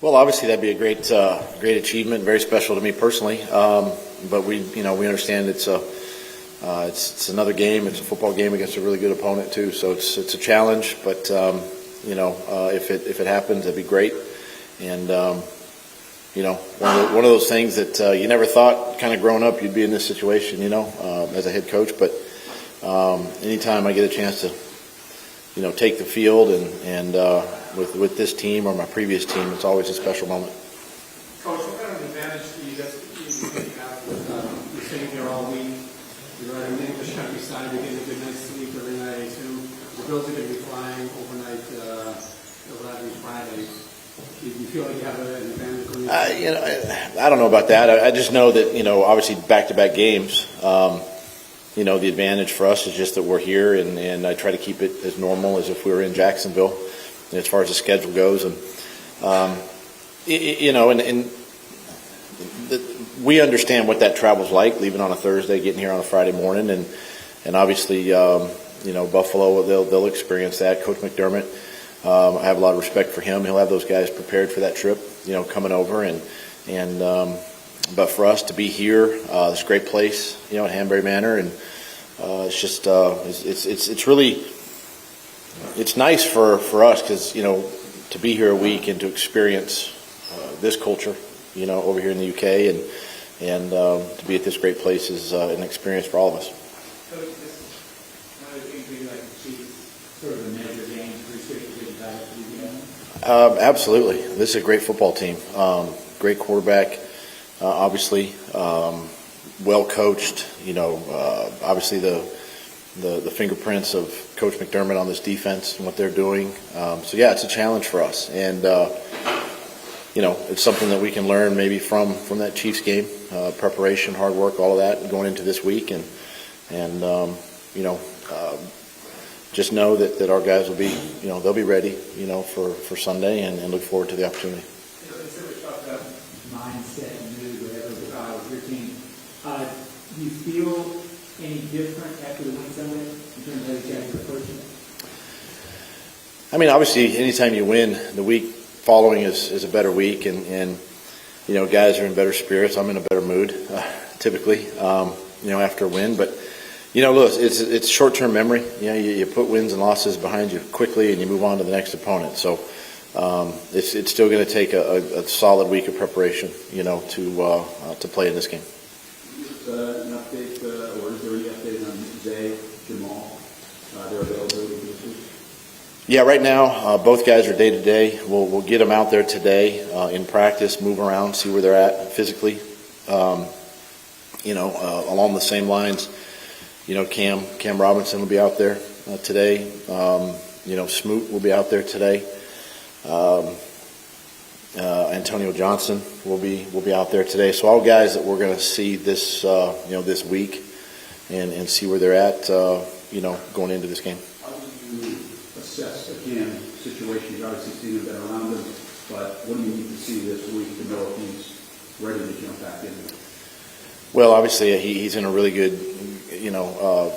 Well, obviously that'd be a great achievement, very special to me personally. But we understand it's another game. It's a football game against a really good opponent too. So it's a challenge. But if it happens, that'd be great. And one of those things that you never thought, kind of growing up, you'd be in this situation, as a head coach. But anytime I get a chance to, take the field and with this team or my previous team, it's always a special moment. Coach, what kind of advantage do you have with you're sitting here all week? You're at an English countryside, you're getting a good night's sleep every night, too. The Bills are going to be flying overnight, every Friday. Do you feel like you have an advantage? I don't know about that. I just know that, obviously back-to-back games, the advantage for us is just that we're here, and I try to keep it as normal as if we were in Jacksonville as far as the schedule goes. And, we understand what that travel's like, leaving on a Thursday, getting here on a Friday morning. And obviously, Buffalo, they'll experience that. Coach McDermott, I have a lot of respect for him. He'll have those guys prepared for that trip, coming over. But for us to be here, this great place, at Hanbury Manor, and it's just it's really nice for us because to be here a week and to experience this culture, over here in the UK, and to be at this great place is an experience for all of us. So one of the things we like to see is sort of a measure game. Appreciate you getting back to the Absolutely, this is a great football team. Great quarterback. Obviously, well coached. Obviously the fingerprints of Coach McDermott on this defense and what they're doing. So yeah, it's a challenge for us, and it's something that we can learn maybe from that Chiefs game. Preparation, hard work, all of that going into this week, and just know that our guys will be, they'll be ready, for Sunday, and look forward to the opportunity. Mindset and mood, whatever, with your team. Do you feel any different after the win Sunday in terms of how you guys are approaching it? I mean, obviously, anytime you win, the week following is a better week, and guys are in better spirits. I'm in a better mood, typically, after a win. But, look, it's short-term memory. You put wins and losses behind you quickly, and you move on to the next opponent. So it's still going to take a solid week of preparation, to play in this game. An update, or is there any update on Zay, Jamal, their availability this week? Yeah, right now, both guys are day-to-day. We'll get them out there today in practice, move around, see where they're at physically. Along the same lines, Cam Robinson will be out there today. Smoot will be out there today. Antonio Johnson will be out there today. So all guys that we're going to see this this week and see where they're at going into this game. How do you assess again situation? You obviously seen him been around him, but what do you need to see this week to know if he's ready to jump back in? Well, obviously he's in a really good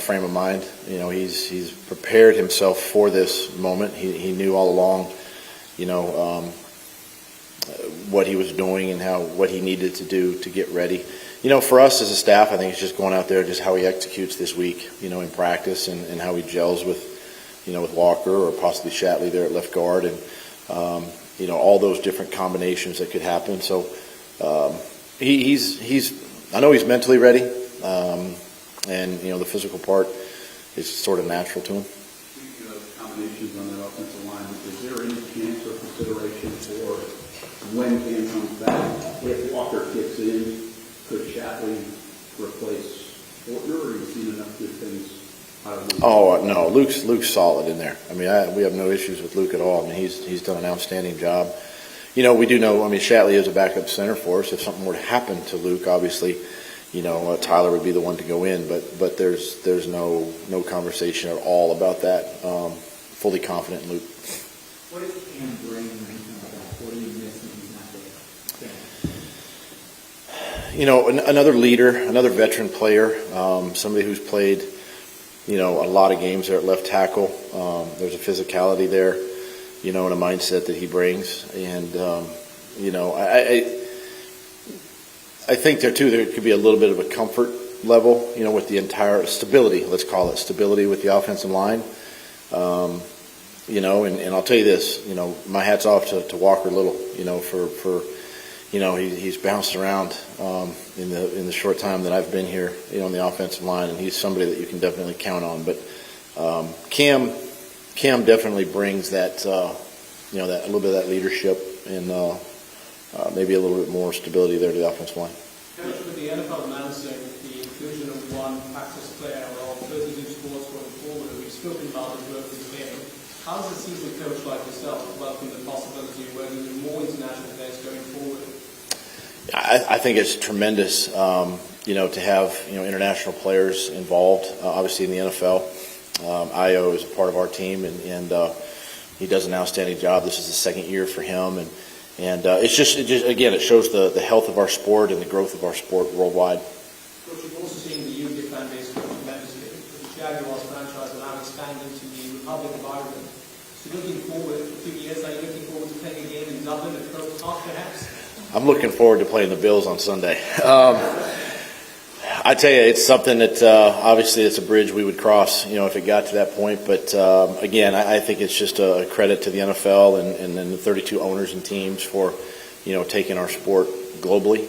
frame of mind. He's prepared himself for this moment. He knew all along what he was doing and what he needed to do to get ready. For us as a staff, I think it's just going out there, just how he executes this week, in practice, and how he gels with Walker or possibly Shatley there at left guard, and all those different combinations that could happen. So I know he's mentally ready, and the physical part is sort of natural to him. Speaking of combinations on that offensive line, is there any chance or consideration for when Cam comes back? If Walker kicks in, could Shatley replace Fortner, or have you seen enough good things out of Luke? Oh, no, Luke's solid in there. I mean, we have no issues with Luke at all. I mean, he's done an outstanding job. We do know, Shatley is a backup center for us. If something were to happen to Luke, obviously, Tyler would be the one to go in, but there's no conversation at all about that. Fully confident in Luke. What does Cam bring when he comes back? What do you miss when he's not there? Another leader, another veteran player, somebody who's played, a lot of games there at left tackle. There's a physicality there, and a mindset that he brings. And, I think there could be a little bit of a comfort level, with the entire stability, let's call it stability with the offensive line. And I'll tell you this, my hat's off to Walker Little, for he's bounced around in the short time that I've been here, on the offensive line, and he's somebody that you can definitely count on. But Cam definitely brings that, that a little bit of that leadership and maybe a little bit more stability there to the offensive line. Coach, with the NFL announcing the inclusion of one practice player or 32 sports going forward, we've spoken about the growth of the game. How does a seasoned coach like yourself welcome the possibility of working with more international players going forward? I think it's tremendous, to have, international players involved, obviously in the NFL. Io is a part of our team, and he does an outstanding job. This is the second year for him, and it shows the health of our sport and the growth of our sport worldwide. Coach, you've also seen the UK fan base grow tremendously. The Jaguars franchise are now expanding to the Republic of Ireland. So looking forward for 2 years, are you looking forward to playing a game in Dublin at Croke Park perhaps? I'm looking forward to playing the Bills on Sunday. I tell you, it's something that obviously it's a bridge we would cross, if it got to that point. But again, I think it's just a credit to the NFL and the 32 owners and teams for, taking our sport globally.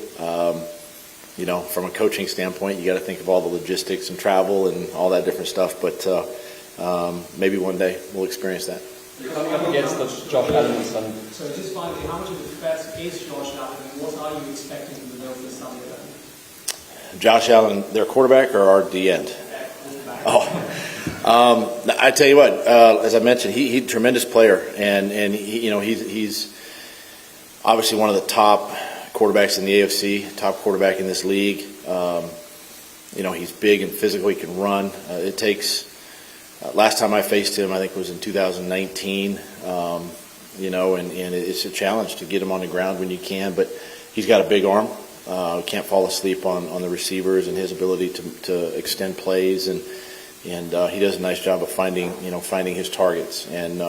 From a coaching standpoint, you got to think of all the logistics and travel and all that different stuff. But maybe one day we'll experience that. Coming up against Josh Allen this Sunday. So just finally, how much of a threat is Josh Allen, and what are you expecting from the Bills this Sunday then? Josh Allen, their quarterback or our D end? I tell you what, as I mentioned, he's a tremendous player, and he's obviously one of the top quarterbacks in the AFC, top quarterback in this league. He's big and physical. He can run. It takes. Last time I faced him, I think it was in 2019. And it's a challenge to get him on the ground when you can, but he's got a big arm. Can't fall asleep on the receivers and his ability to extend plays, and he does a nice job of finding his targets, and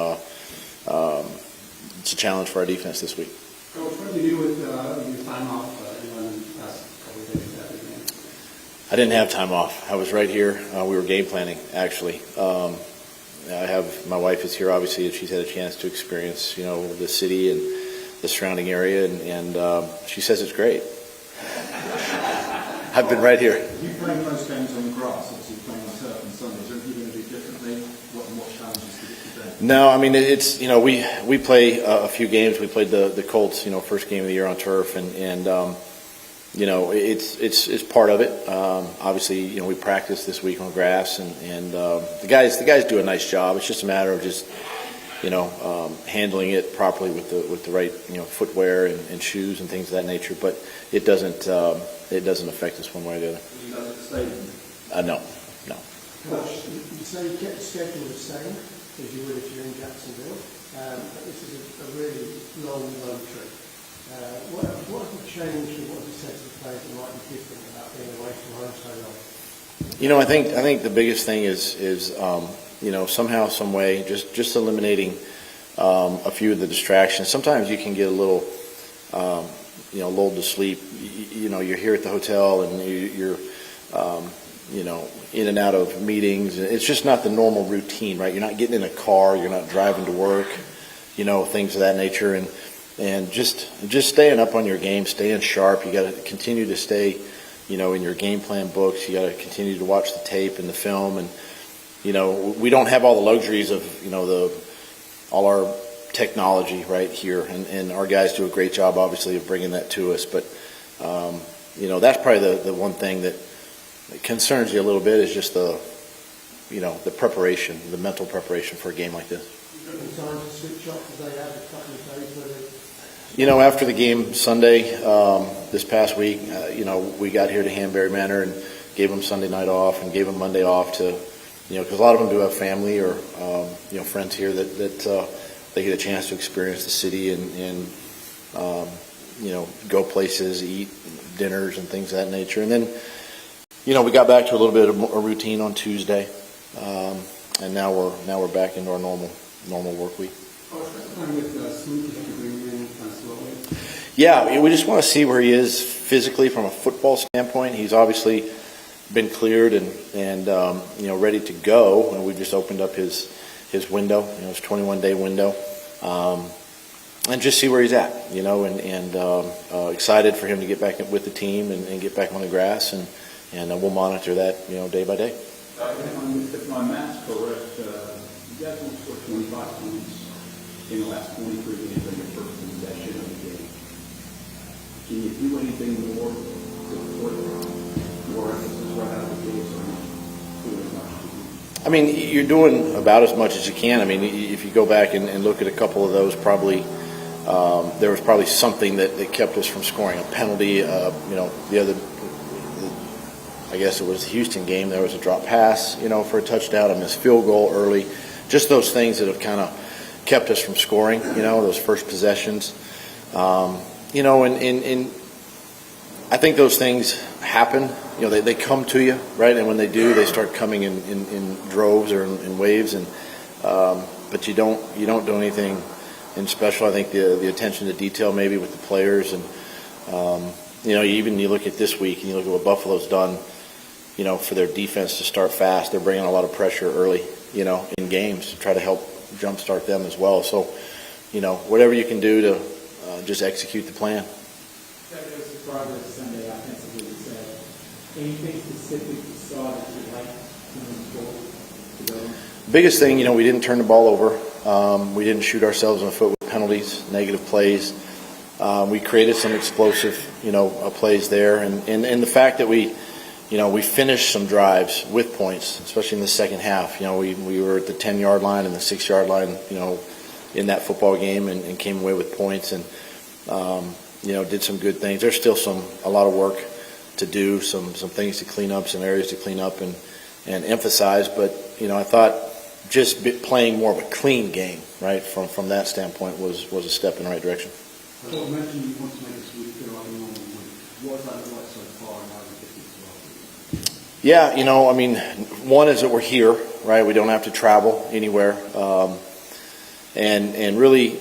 it's a challenge for our defense this week. Coach, what do you do with your time off in the last couple of days after the game? I didn't have time off. I was right here. We were game planning, actually. My wife is here, obviously, and she's had a chance to experience, the city and the surrounding area, and she says it's great. I've been right here. You play most games on grass, obviously playing on turf on Sundays. Are you going to do differently? What challenges do you get today? No, I mean, it's, we play a few games. We played the Colts, first game of the year on turf, and it's part of it. Obviously, we practice this week on grass, and the guys do a nice job. It's just a matter of just handling it properly with the right footwear and shoes and things of that nature. But it doesn't affect us one way or the other. You guys at the stadium? No. Coach, you say you kept the schedule the same as you would if you're in Jacksonville, but this is a really long road trip. What have changed, and what have you said to the players that might be different about being away from home so long? I think the biggest thing is somehow, some way, just eliminating a few of the distractions. Sometimes you can get a little, lulled to sleep. You're here at the hotel and you're in and out of meetings. It's just not the normal routine, right? You're not getting in a car. You're not driving to work. Things of that nature, and just staying up on your game, staying sharp. You got to continue to stay, in your game plan books. You got to continue to watch the tape and the film, and we don't have all the luxuries of all our technology right here, and our guys do a great job, obviously, of bringing that to us. But that's probably the one thing that concerns you a little bit is just the preparation, the mental preparation for a game like this. Time to switch off, because they have a couple of days where they... After the game Sunday, this past week, we got here to Hanbury Manor and gave them Sunday night off and gave them Monday off to, because a lot of them do have family or, friends here that they get a chance to experience the city and go places, eat dinners and things of that nature. And then, we got back to a little bit of a routine on Tuesday, and now we're back into our normal work week. Yeah, we just want to see where he is physically from a football standpoint. He's obviously been cleared and ready to go. And we just opened up his window, his 21-day window, and just see where he's at. And excited for him to get back with the team and get back on the grass, and we'll monitor that day by day. If my math's correct, you guys only scored 25 points in the last 23 games on your first possession of the game. Can you do anything more to put more emphasis right out of the gate, or not doing as much? I mean, you're doing about as much as you can. I mean, if you go back and look at a couple of those, probably there was probably something that kept us from scoring. A penalty, the other, I guess it was the Houston game, there was a drop pass, for a touchdown, a missed field goal early. Just those things that have kind of kept us from scoring, those first possessions. And I think those things happen. They come to you, right? And when they do, they start coming in droves or in waves. And but you don't do anything in special. I think the attention to detail maybe with the players, and you look at this week and you look at what Buffalo's done. For their defense to start fast, they're bringing a lot of pressure early, in games to try to help jumpstart them as well. So, whatever you can do to just execute the plan. That was the progress Sunday offensively. You said anything specific you saw that you like moving forward? Biggest thing, we didn't turn the ball over. We didn't shoot ourselves in the foot with penalties, negative plays. We created some explosive, plays there, and the fact that we finished some drives with points, especially in the second half. We were at the 10-yard line and the 6-yard line, in that football game and came away with points and, did some good things. There's still a lot of work to do, some things to clean up, some areas to clean up and emphasize. But, I thought just playing more of a clean game, right, from that standpoint was a step in the right direction. You mentioned you want to make this week feel like a normal week. What has that looked like so far, and how do you think it's Yeah, one is that we're here, right? We don't have to travel anywhere. And really,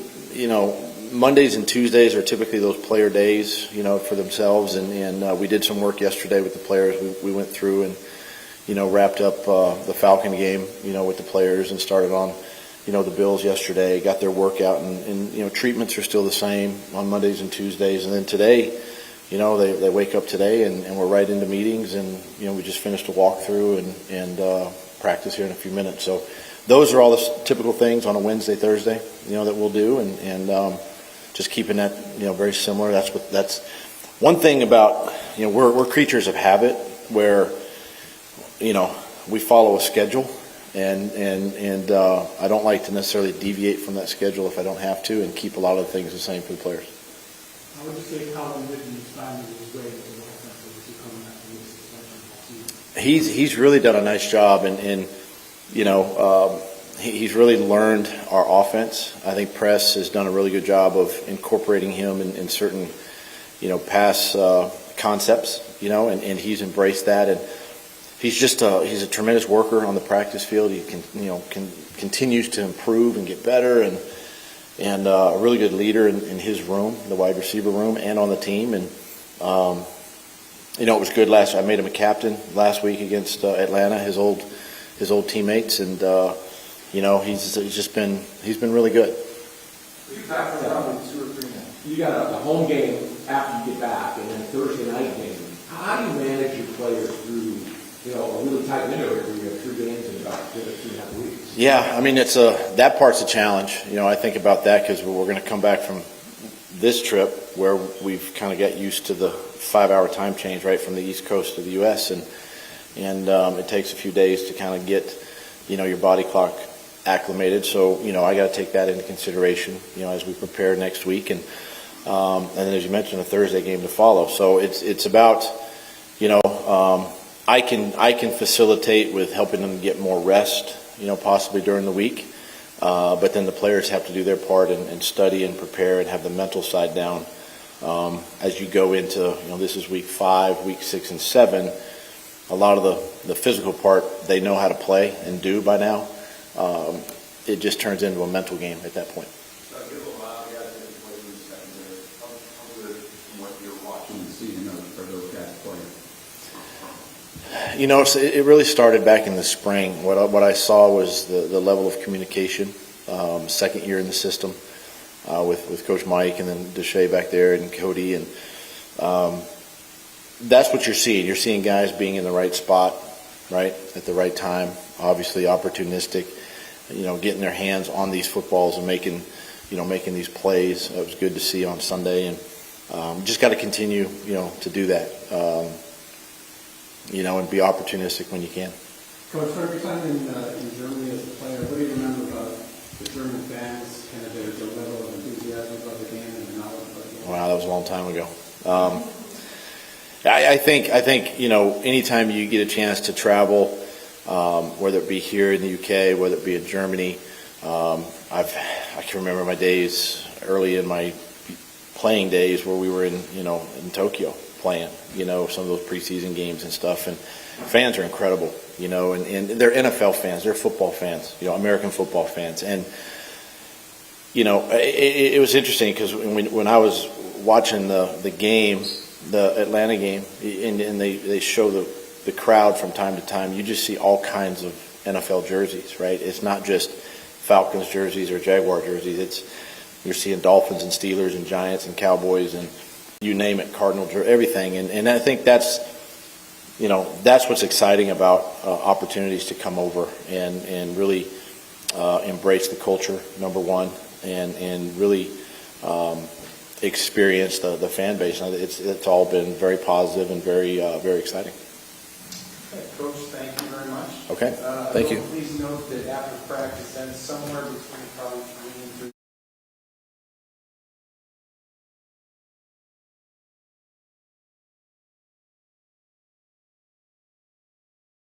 Mondays and Tuesdays are typically those player days, for themselves. And we did some work yesterday with the players. We went through and, wrapped up the Falcon game, with the players and started on, the Bills yesterday, got their workout. And treatments are still the same on Mondays and Tuesdays. And then today, they wake up today and we're right into meetings, and we just finished a walkthrough and practice here in a few minutes. So those are all the typical things on a Wednesday, Thursday, that we'll do, and just keeping that very similar. That's one thing about we're creatures of habit where we follow a schedule, and I don't like to necessarily deviate from that schedule if I don't have to, and keep a lot of things the same for the players. How would you say Calvin Ridley's finding his way as an offensive as he coming after this suspension? He's really done a nice job, and he's really learned our offense. I think Press has done a really good job of incorporating him in certain pass concepts, and he's embraced that, and he's a tremendous worker on the practice field. He continues to improve and get better, and a really good leader in his room, the wide receiver room, and on the team. And it was good I made him a captain last week against Atlanta, his old teammates, and he's been really good. You got a home game after you get back, and then a Thursday night game. How do you manage your players through a really tight window where you have 3 games in about 2.5 weeks? Yeah, it's that part's a challenge. I think about that because we're going to come back from this trip where we've kind of got used to the 5-hour time change right from the East Coast to the U.S. and it takes a few days to kind of get your body clock acclimated. So I got to take that into consideration as we prepare next week, and then as you mentioned, a Thursday game to follow. So it's about I can facilitate with helping them get more rest, possibly during the week. But then the players have to do their part and study and prepare and have the mental side down. As you go into, this is week 5, week 6 and 7, a lot of the physical part they know how to play and do by now. It just turns into a mental game at that point. So I get a lot of guys in the secondary. How good seeing a Rivercats player? You know, it really started back in the spring. What I saw was the level of communication, second year in the system with Coach Mike and then Deshae back there and Cody. And that's what you're seeing. You're seeing guys being in the right spot, right, at the right time, obviously opportunistic, getting their hands on these footballs and making these plays. It was good to see on Sunday. And just got to continue, to do that. And be opportunistic when you can. Coach, for your time in Germany as a player, what do you remember about the German fans, kind of their level of enthusiasm about the game and the knowledge about the game? Wow, that was a long time ago. I think anytime you get a chance to travel, whether it be here in the UK, whether it be in Germany, I can remember my days early in my playing days where we were in Tokyo playing, some of those preseason games and stuff. And fans are incredible, and they're NFL fans, they're football fans, American football fans. And, it was interesting because when I was watching the game, the Atlanta game, and they show the crowd from time to time, you just see all kinds of NFL jerseys, right? It's not just Falcons jerseys or Jaguar jerseys. You're seeing Dolphins and Steelers and Giants and Cowboys and you name it, Cardinals, everything. And I think that's what's exciting about opportunities to come over and really embrace the culture, number one, and really experience the fan base. It's all been very positive and very exciting. Okay, Coach, thank you very much. Okay, thank you. Please note that after practice ends somewhere between probably 3 and 3.